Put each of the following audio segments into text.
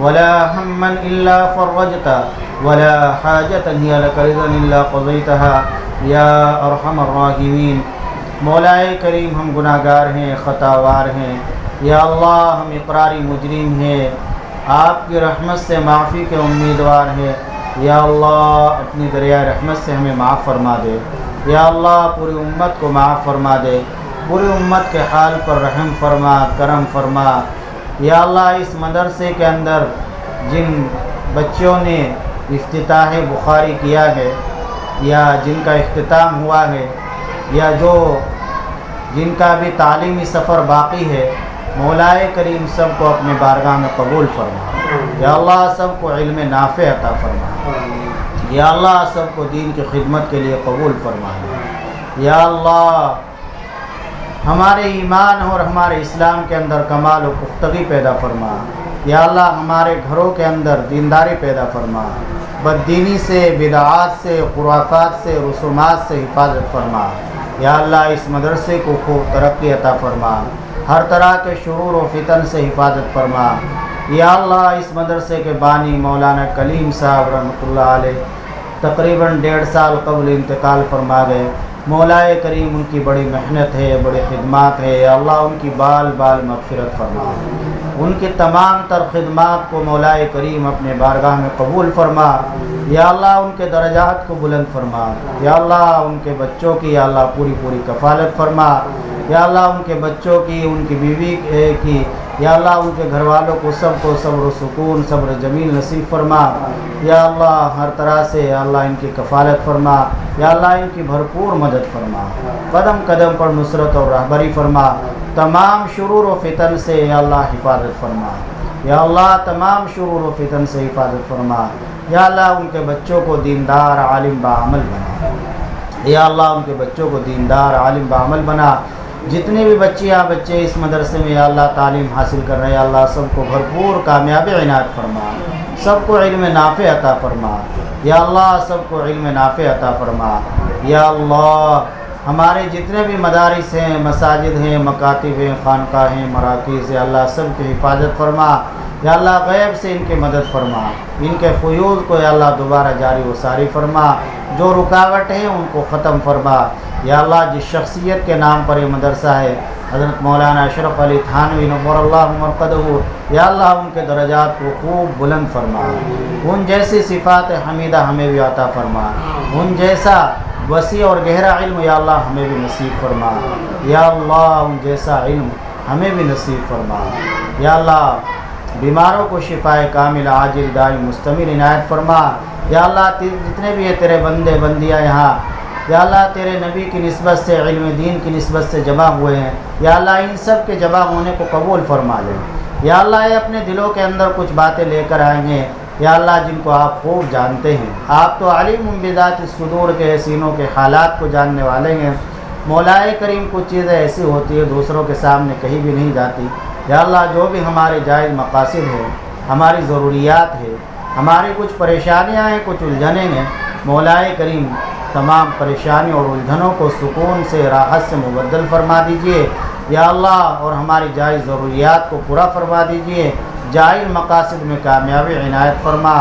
ولا هما إلا فرجته ولا حاجة هي لك رضا إلا قضيتها یا ارحم الراحمین۔ مولا کریم ہم گناہ گار ہیں، خطاوار ہیں، یا اللہ ہم اقراری مجرم ہیں، آپ کی رحمت سے معافی کے امیدوار ہیں، یا اللہ اپنی دریائے رحمت سے ہمیں معاف فرما دے، یا اللہ پوری امت کو معاف فرما دے، پوری امت کے حال پر رحم فرما، کرم فرما، یا اللہ اس مدرسے کے اندر جن بچوں نے افتتاح بخاری کیا ہے یا جن کا اختتام ہوا ہے یا جن کا بھی تعلیمی سفر باقی ہے، مولا کریم سب کو اپنے بارگاہ میں قبول فرما، یا اللہ سب کو علم نافع عطا فرما، یا اللہ سب کو دین کی خدمت کے لیے قبول فرما، یا اللہ ہمارے ایمان اور ہمارے اسلام کے اندر کمال و پختگی پیدا فرما، یا اللہ ہمارے گھروں کے اندر دینداری پیدا فرما، بددینی سے، بدعات سے، خرافات سے، رسومات سے حفاظت فرما، یا اللہ اس مدرسے کو خوب ترقی عطا فرما، ہر طرح کے شرور و فتن سے حفاظت فرما، یا اللہ اس مدرسے کے بانی مولانا کلیم صاحب رحمۃ اللہ علیہ تقریباً 1.5 سال قبل انتقال فرما گئے، مولا کریم ان کی بڑی محنت ہے، بڑی خدمات ہے، یا اللہ ان کی بال بال مغفرت فرما، ان کی تمام تر خدمات کو مولا کریم اپنے بارگاہ میں قبول فرما، یا اللہ ان کے درجات کو بلند فرما، یا اللہ ان کے بچوں کی یا اللہ پوری کفالت فرما، یا اللہ ان کے بچوں کی، ان کی بیوی کی، یا اللہ ان کے گھر والوں کو سب کو صبر و سکون، صبر جمیل نصیب فرما، یا اللہ ہر طرح سے یا اللہ ان کی کفالت فرما، یا اللہ ان کی بھرپور مدد فرما، قدم قدم پر نصرت اور رہبری فرما، تمام شرور و فتن سے یا اللہ حفاظت فرما، یا اللہ تمام شرور و فتن سے حفاظت فرما، یا اللہ ان کے بچوں کو دیندار عالم بعمل بنا، یا اللہ ان کے بچوں کو دیندار عالم بعمل بنا، جتنے بھی بچے اس مدرسے میں یا اللہ تعلیم حاصل کر رہے ہیں، یا اللہ سب کو بھرپور کامیابی عنایت فرما، سب کو علم نافع عطا فرما، یا اللہ سب کو علم نافع عطا فرما، یا اللہ ہمارے جتنے بھی مدارس ہیں، مساجد ہیں، مکاتب ہیں، خانقاہ ہیں، مراکز ہیں، اللہ سب کی حفاظت فرما، یا اللہ غیب سے ان کی مدد فرما، ان کے فیوض کو یا اللہ دوبارہ جاری و ساری فرما، جو رکاوٹ ہیں ان کو ختم فرما، یا اللہ جس شخصیت کے نام پر یہ مدرسہ ہے حضرت مولانا اشرف علی تھانوی نور اللہ مرقدہ، یا اللہ ان کے درجات کو خوب بلند فرما، ان جیسی صفات حمیدہ ہمیں بھی عطا فرما، ان جیسا وسیع اور گہرا علم یا اللہ ہمیں بھی نصیب فرما، یا اللہ ان جیسا علم ہمیں بھی نصیب فرما، یا اللہ بیماروں کو شفائے کامل عاجل دائم مستمر عنایت فرما، یا اللہ جتنے بھی تیرے بندے بندیاں یہاں یا اللہ تیرے نبی کی نسبت سے، علم دین کی نسبت سے جمع ہوئے ہیں، یا اللہ ان سب کے جمع ہونے کو قبول فرما لے، یا اللہ یہ اپنے دلوں کے اندر کچھ باتیں لے کر آئیں گے یا اللہ جن کو آپ خوب جانتے ہیں، آپ تو علیم بذات الصدور کے سینوں کے حالات کو جاننے والے ہیں، مولا کریم کچھ چیزیں ایسی ہوتی ہے دوسروں کے سامنے کہیں بھی نہیں جاتی، یا اللہ جو بھی ہمارے جائز مقاصد ہیں، ہماری ضروریات ہے، ہماری کچھ پریشانیاں ہیں، کچھ الجھنیں ہیں، مولا کریم تمام پریشانیوں اور الجھنوں کو سکون سے، راحت سے مبدل فرما دیجئے، یا اللہ اور ہماری جائز ضروریات کو پورا فرما دیجئے، جائز مقاصد میں کامیابی عنایت فرما،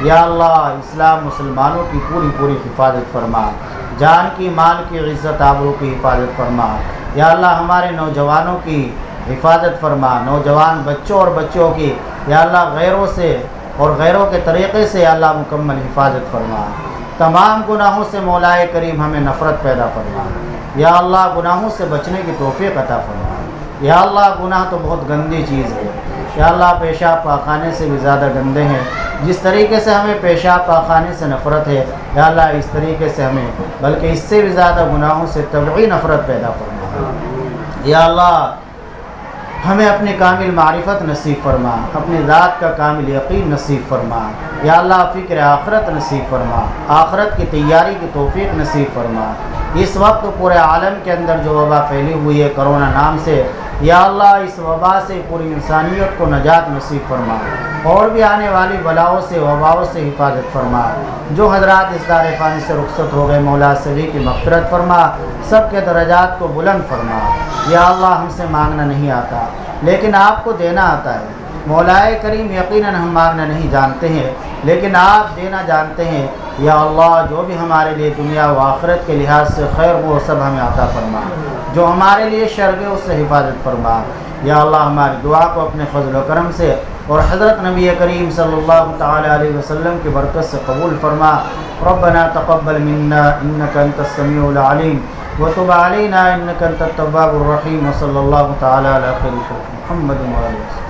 یا اللہ اسلام مسلمانوں کی پوری حفاظت فرما، جان کی، مال کی، عزت آبرو کی حفاظت فرما، یا اللہ ہمارے نوجوانوں کی حفاظت فرما، نوجوان بچوں اور بچوں کی یا اللہ غیروں سے اور غیروں کے طریقے سے یا اللہ مکمل حفاظت فرما، تمام گناہوں سے مولا کریم ہمیں نفرت پیدا فرما، یا اللہ گناہوں سے بچنے کی توفیق عطا فرما، یا اللہ گناہ تو بہت گندی چیز ہے، یا اللہ پیشاب پاخانے سے بھی زیادہ گندے ہیں، جس طریقے سے ہمیں پیشاب پاخانے سے نفرت ہے یا اللہ اس طریقے سے ہمیں بلکہ اس سے بھی زیادہ گناہوں سے طبعی نفرت پیدا فرما، یا اللہ ہمیں اپنی کامل معرفت نصیب فرما، اپنی ذات کا کامل یقین نصیب فرما، یا اللہ فکر آخرت نصیب فرما، آخرت کی تیاری کی توفیق نصیب فرما، اس وقت پورے عالم کے اندر جو وبا پھیلی ہوئی ہے کرونا نام سے، یا اللہ اس وبا سے پوری انسانیت کو نجات نصیب فرما، اور بھی آنے والی بلاؤں سے وباؤں سے حفاظت فرما، جو حضرات اس دار فانی سے رخصت ہو گئے مولا سبھی کی مغفرت فرما، سب کے درجات کو بلند فرما، یا اللہ ہم سے مانگنا نہیں آتا لیکن آپ کو دینا آتا ہے، مولائے کریم یقیناً ہم مانگنا نہیں جانتے ہیں لیکن آپ دینا جانتے ہیں۔ یا اللہ جو بھی ہمارے لیے دنیا و آخرت کے لحاظ سے خیر وہ سب ہمیں عطا فرما، جو ہمارے لیے شر ہے اس سے حفاظت فرما۔ یا اللہ ہماری دعا کو اپنے فضل و کرم سے اور حضرت نبی کریم صلی اللہ تعالی علیہ وسلم کی برکت سے قبول فرما۔ ربنا تقبل منا انك انت السميع العليم وتب علينا انك انت التواب الرحيم، وصلى الله تعالى على خير خلق محمد وآله وسلم۔